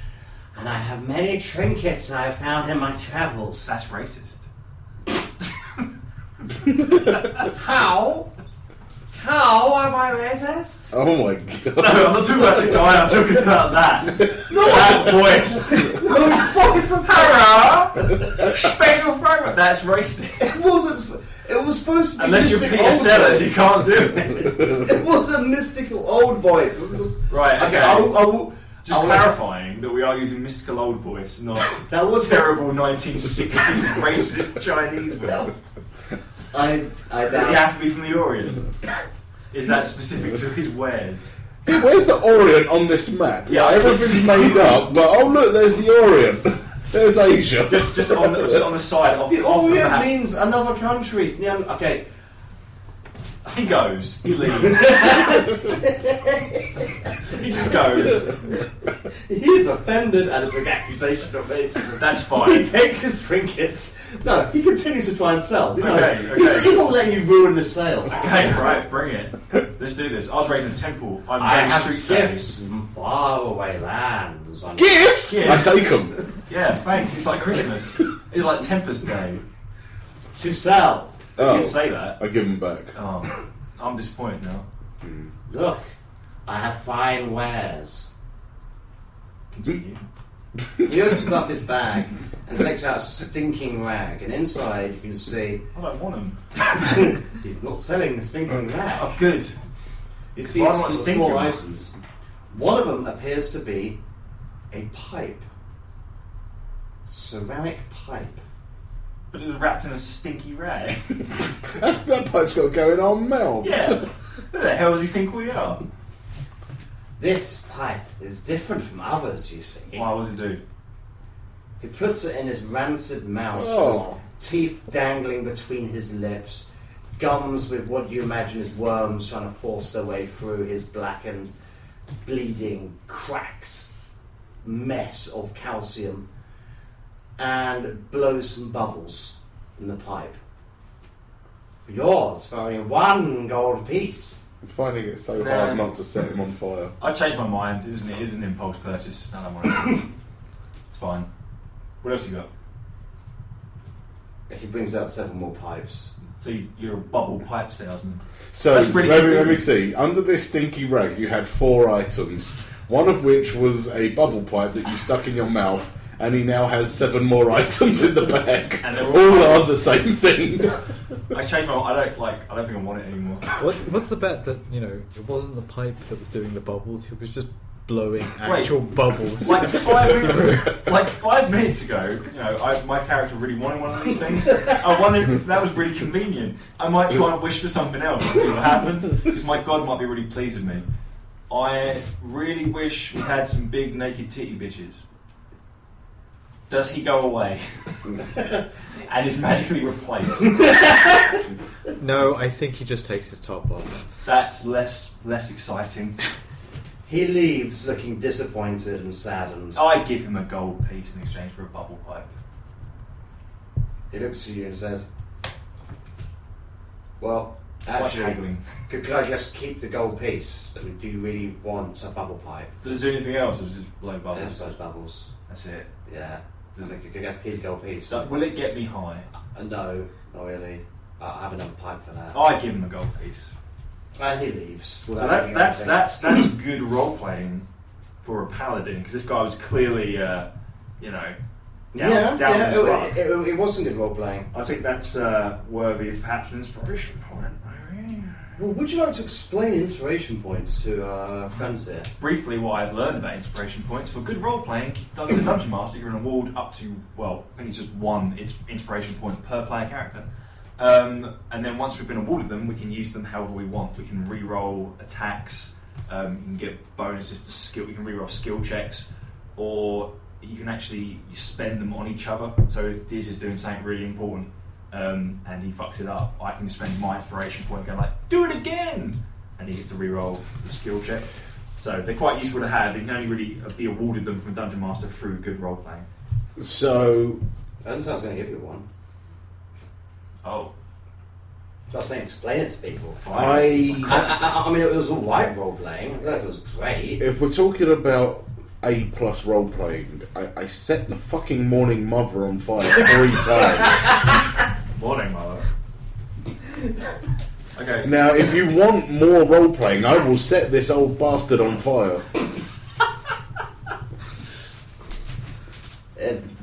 and I have many trinkets I have found in my travels. That's racist. How? How am I racist? Oh my god. No, I'm not talking about the guy, I'm talking about that. That voice. No, voice was Hello! Special program. That's racist. It wasn't. It was supposed to be. Unless you're mystical Peter old Sellers, voice. you can't do it. It was a mystical old voice. It was just, Right, okay. I will, Just clarifying that we are using mystical old voice, not that was terrible 1960s racist Chinese voice. I Does doubt. he have to be from the Orient? Is that specific to his wares? Hey, where's the Orient on this map? Yeah, Like, everything's made up, but oh look, there's the Orient. There's Asia. Just on the side of The off the Orient map. means another country. Yeah, okay. He goes. He leaves. He just goes. He's offended and it's an accusation of racism. That's He fine. takes his trinkets. No, he continues to try and sell. You know, Okay. He's even letting you ruin the sale. Okay, right, bring it. Let's do this. I was raiding the temple. I'm I very have street savvy. gifts from faraway lands. Gifts? Yeah. I take them. Yeah, thanks. It's like Christmas. It's like Tempest Day. To sell. You didn't say that. I give them back. Oh, I'm disappointed now. Look, I have fine wares. Continue. He opens up his bag and takes out a stinking rag, and inside you can see I don't want them. he's not selling the stinking rag. Oh, good. You see Why some not small stinking? items. One of them appears to be a pipe. Ceramic pipe. But it was wrapped in a stinky rag. That pipe's got to go in our mouths. Yeah. Who the hell does he think we are? This pipe is different from others, you see. Why does it do? He puts it in his rancid mouth, Oh. teeth dangling between his lips, gums with what you imagine is worms trying to force their way through his blackened, bleeding, cracked mess of calcium, and blows some bubbles in the pipe. Yours for only 1 gold piece. I'm finding it so Nah. hard not to set him on fire. I changed my mind. It was an impulse purchase. I don't want it. It's fine. What else you got? He brings out 7 more pipes. So you're a bubble pipe salesman. So That's pretty let good. me see. Under this stinky rag, you had 4 items. One of which was a bubble pipe that you stuck in your mouth, and he now has 7 more items in the bag. And they're all are the same thing. I changed my mind. I don't think I want it anymore. What's the bet that, it wasn't the pipe that was doing the bubbles, he was just blowing actual bubbles. Like 5 minutes ago, my character really wanted one of these things. I wondered if that was really convenient. I might try and wish for something else and see what happens, because my god might be really pleased with me. I really wish we had some big naked titty bitches. Does he go away and is magically replaced? No, I think he just takes his top off. That's less exciting. He leaves looking disappointed and saddened. I give him a gold piece in exchange for a bubble pipe. He looks at you and says, well, It's like actually, haggling. could I just keep the gold piece? I mean, do you really want a bubble pipe? Does it do anything else, or does it just blow I bubbles? suppose bubbles. That's it. Yeah. I think you could just keep the gold piece. Will it get me high? No, not really. I have another pipe for that. I give him a gold piece. And he leaves. So without that's doing anything. good role playing for a paladin, because this guy was clearly, down Yeah, his luck. it wasn't good role playing. I think that's worthy of perhaps an inspiration point. Maybe. Well, would you like to explain inspiration points to friends here? Briefly, what I've learned about inspiration points for good role playing, the Dungeon Master, you're an award up to, I think it's just 1 inspiration point per player character. And then once we've been awarded them, we can use them however we want. We can re-roll attacks, you can get bonuses to skill, you can re-roll skill checks, or you can actually spend them on each other. So if Dizz is doing something really important and he fucks it up, I can just spend my inspiration point going like, do it again! And he gets to re-roll the skill check. So they're quite useful to have. You can only really be awarded them from Dungeon Master through good role playing. So I didn't say I was going to give you one. Oh. I was saying explain it to people. I mean, it was all right role playing. I don't know if it was great. if we're talking about A+ role playing, I set the fucking morning mother on fire 3 times. Morning, mother. Okay. Now, if you want more role playing, I will set this old bastard on fire.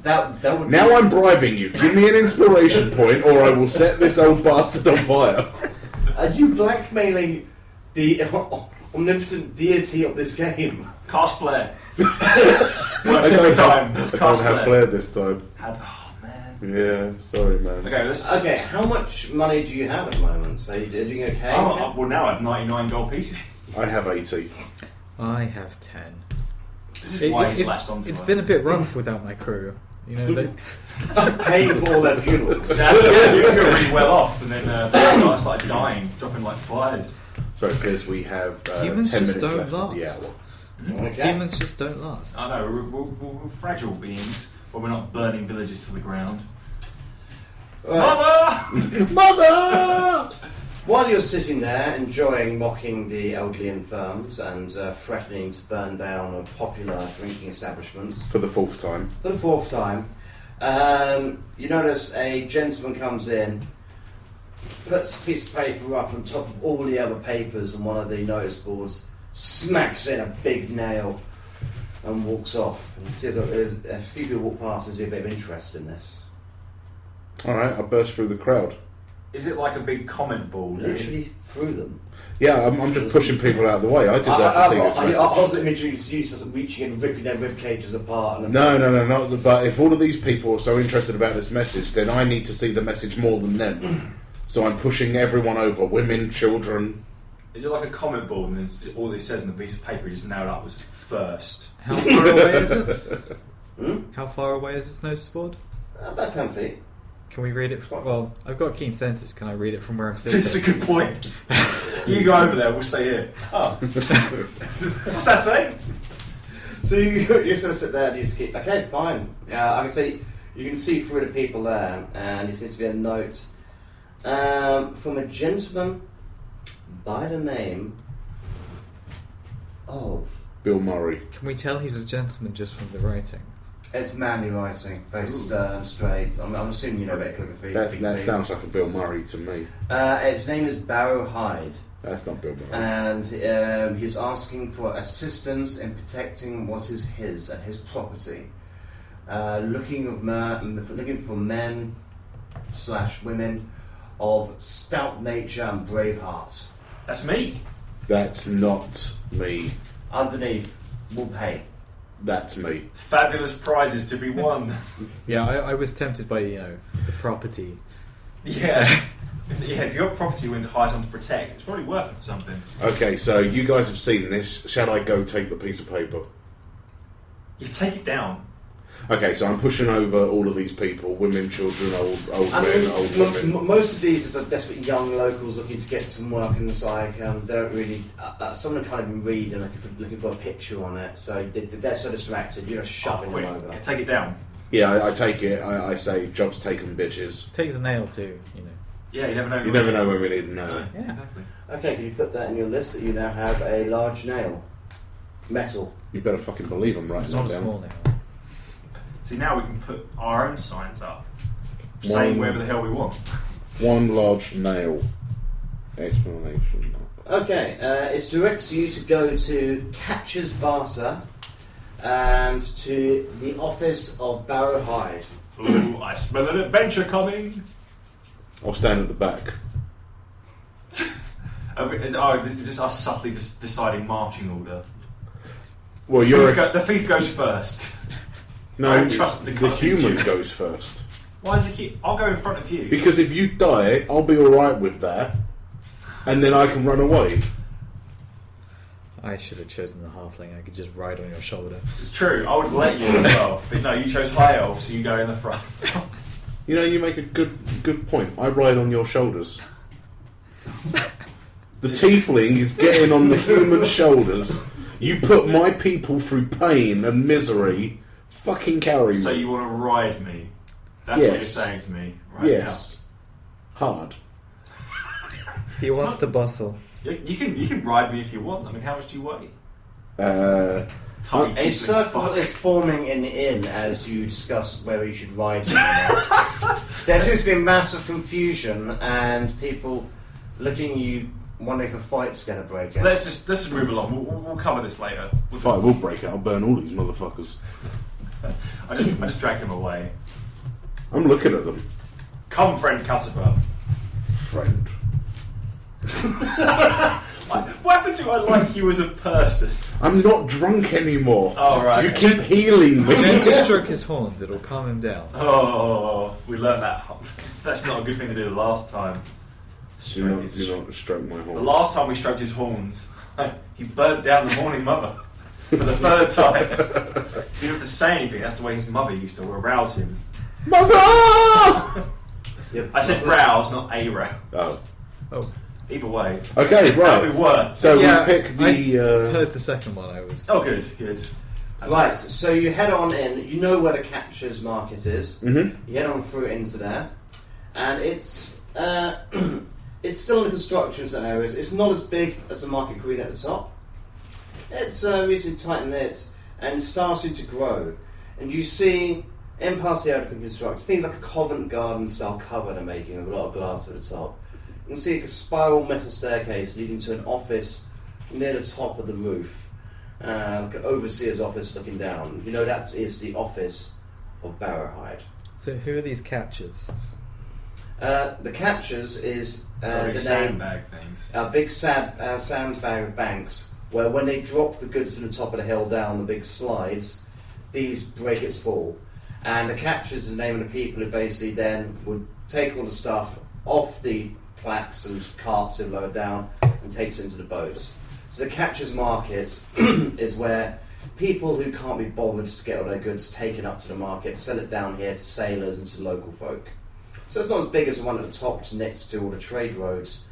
That would Now be, I'm bribing you. Give me an inspiration point, or I will set this old bastard on fire. Are you blackmailing the omnipotent deity of this game? Cast flare. Works I every don't time. have, It's I don't cast have flare. flair this time. Oh man. Yeah, sorry, man. Okay, let's. Okay, how much money do you have at the moment? Are you doing okay? Well, now I have 99 gold pieces. I have 80. I have 10. This is why he's latched onto It's us. been a bit rough without my crew. They, Paying for all their funerals. You were really well off, and then the guy started dying, dropping like flies. Sorry, Piers, we have 10 Humans minutes just don't left of the last. hour. Okay. humans just don't last. I know, we're fragile beings, but we're not burning villages to the ground. Right. Mother! Mother! While you're sitting there enjoying mocking the elderly infirms and threatening to burn down popular drinking establishments For the 4th time. for the 4th time, you notice a gentleman comes in, puts a piece of paper up on top of all the other papers on one of the notice boards, smacks in a big nail, and walks off. And see, there's a few people walk past and see a bit of interest in this. Alright, I burst through the crowd. Is it like a big comment board? Literally through them. Yeah, I'm just pushing people out of the way. I deserve to see this message. I was imagining you as reaching and ripping their rib cages apart. And No. But if all of these people are so interested about this message, then I need to see the message more than them. So I'm pushing everyone over, women, children. Is it like a comment board and it's, all it says on the piece of paper just nailed up was first? How far away is it? How far away is this notice board? About 10 feet. Can we read it? Well, I've got keen senses. Can I read it from where I'm sitting? It's a good point. You go over there, we'll stay here. Oh. What's that say? So you're just going to sit there and you just keep, okay, fine. I can see, you can see through the people there, and it seems to be a note from a gentleman by the name of... Bill Murray. Can we tell he's a gentleman just from the writing? It's manly writing, very stern, straight. I'm assuming you know about calligraphy. That sounds like a Bill Murray to me. His name is Barrow Hyde. That's not Bill Murray. And he's asking for assistance in protecting what is his and his property. Looking for men / women of stout nature and brave heart. That's me. That's not me. Underneath, we'll pay. That's me. Fabulous prizes to be won. Yeah, I was tempted by, the property. Yeah. If your property wins high time to protect, it's probably worth it for something. Okay, so you guys have seen this. Shall I go take the piece of paper? You take it down. Okay, so I'm pushing over all of these people, women, children, old men, old women. Most of these are desperate young locals looking to get some work, and it's like they don't really. Someone can't even read and looking for a picture on it, so they're so distracted. You're just shoving them over. Yeah, take it down. Yeah, I take it. I say, job's taken, bitches. Take the nail too, Yeah, you never know. You never know when we need to know. Yeah. Exactly. Okay, can you put that in your list that you now have a large nail? Metal. You better fucking believe I'm writing It's that not a down. small nail. See, now we can put our own signs up, saying whatever the hell we want. One large nail. Explanation. Okay, it directs you to go to Catcher's Barter and to the office of Barrow Hyde. Ooh, I smell an adventure coming. I'll stand at the back. Is this us subtly deciding marching order? Well, The thief goes first. No, I don't trust the human costume. goes first. Why is it? I'll go in front of you. Because if you die, I'll be alright with that. And then I can run away. I should have chosen the halfling. I could just ride on your shoulder. It's true. I would let you as well. But no, you chose high elf, so you go in the front. You make a good point. I ride on your shoulders. The tiefling is getting on the human shoulders. You put my people through pain and misery. Fucking carry me. So you want to ride me? That's Yes. what you're saying to me right Yes. Hard. He wants to bustle. now. You can ride me if you want. I mean, how much do you weigh? A Tiny A tiefling circle fuck. is forming in the inn as you discuss whether you should ride him or not. There seems to be a massive confusion and people looking at you wondering if a fight's going to break out. Let's just move along. We'll cover this later. fight will break out. I'll burn all these motherfuckers. I just drag him away. I'm looking at them. Come, friend Cussifer. Friend. What happened to I like you as a person? I'm not drunk anymore. Oh, right. You keep healing me. Gently stroke his horns. It'll calm him down. Oh, we learned that. That's not a good thing to do the last time. Do not stroke my horns. The last time we stroked his horns, he burnt down the morning mother for the third time. He didn't have to say anything. That's the way his mother used to arouse him. Mother! Yep. I said rouse, not arouse. Oh. Either way. Okay, That'd right. be worse. So Yeah, we pick I the... heard the second one. I was. Oh, good. Right, so you head on in. You know where the Catcher's Market is. Mhm. You head on through into there, and it's it's still under construction in certain areas. It's not as big as the Market Green at the top. It's recently tightened it and starting to grow. And you see Empire State Road being constructed. Think like a Covent Garden style cover they're making with a lot of glass at the top. You can see like a spiral metal staircase leading to an office near the top of the roof. Like an overseer's office looking down. You know that is the office of Barrowhide. So who are these catchers? The catchers is the name. Sandbag things. A big sandbag of banks where when they drop the goods to the top of the hill down the big slides, these break its fall. And the catchers is the name of the people who basically then would take all the stuff off the plaques and carts and lower down and takes it into the boats. So the catchers market is where people who can't be bothered to get all their goods taken up to the market, sell it down here to sailors and to local folk. So it's not as big as the one at the top next to all the trade roads,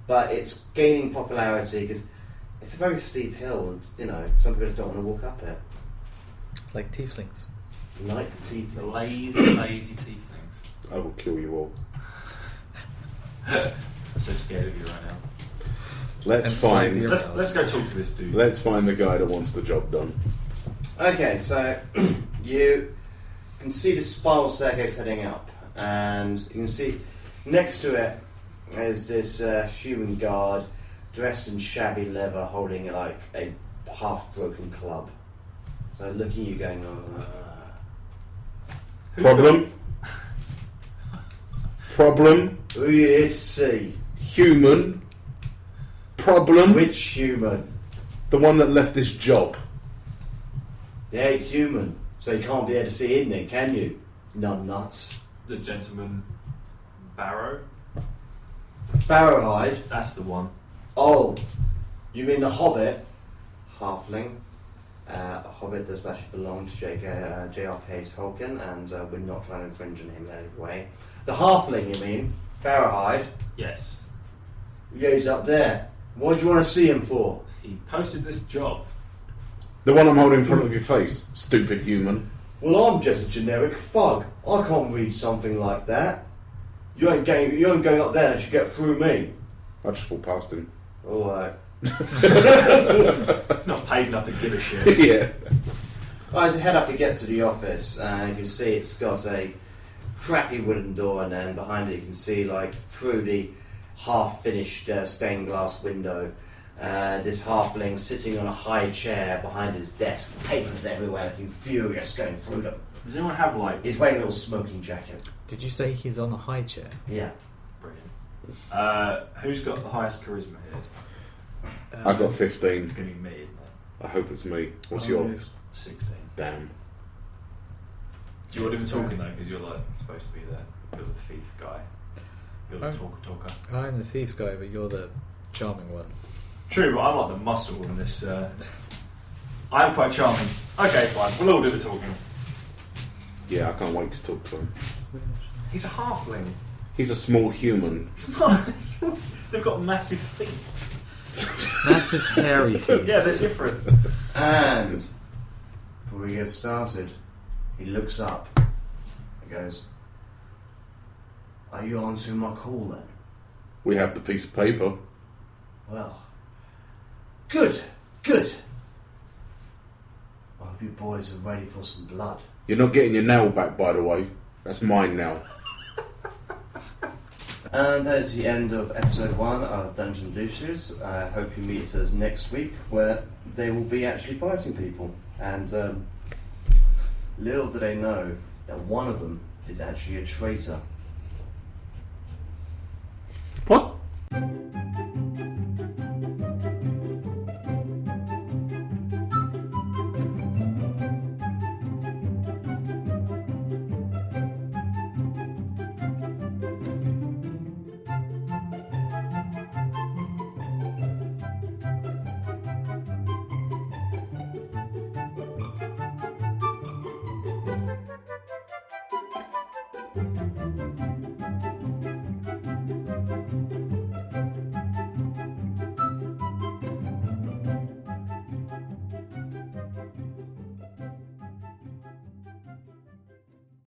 but it's gaining popularity because it's a very steep hill and, you know, some people just don't want to walk up it. Like tieflings. Like teeth. The lazy teeth things. I will kill you all. I'm so scared of you right now. Let's find Let's go talk to this dude. Let's find the guy that wants the job done. Okay, so you can see the spiral staircase heading up, and you can see next to it is this human guard dressed in shabby leather holding like a half-broken club. So looking at you going, Problem? Problem? who are you here to see? Human? Problem? Which human? The one that left this job. They ain't human, so you can't be there to see him then, can you? None nuts. The gentleman Barrow. Barrowhide? That's the one. Oh, you mean the Hobbit? Halfling. A Hobbit does actually belong to J.R.K. Tolkien, and we're not trying to infringe on him in any way. The Halfling, you mean? Barrowhide? Yes. Yeah, he's up there. What do you want to see him for? He posted this job. The one I'm holding in front of your face, stupid human. Well, I'm just a generic thug. I can't read something like that. You ain't going up there unless you get through me. I just walked past him. Alright. He's not paid enough to give a shit. Yeah. I head up to get to the office, and you can see it's got a crappy wooden door, and then behind it you can see, like, through the half-finished stained glass window, this halfling sitting on a high chair behind his desk, papers everywhere, looking furious, going through them. Does anyone have like? He's wearing a little smoking jacket. Did you say he's on a high chair? Yeah. Brilliant. Who's got the highest charisma here? I got 15. It's gonna be me, isn't it? I hope it's me. What's Oh, yours? 16. Damn. Do you want him talking though? Because you're like supposed to be the thief guy. You're the Oh. talker. I'm the thief guy, but you're the charming one. True, but I'm like the muscle in this. I'm quite charming. Okay, fine. We'll all do the talking. Yeah, I can't wait to talk to him. He's a halfling. He's a small human. It's not. They've got massive feet. Massive hairy feet. Yeah, they're different. And before we get started, he looks up and goes, "Are you on to my call then?" We have the piece of paper. Well, good. I hope you boys are ready for some blood. You're not getting your nail back, by the way. That's mine now. And that is the end of episode 1 of Dungeon Douches. I hope you meet us next week, where they will be actually fighting people. And little do they know that one of them is actually a traitor.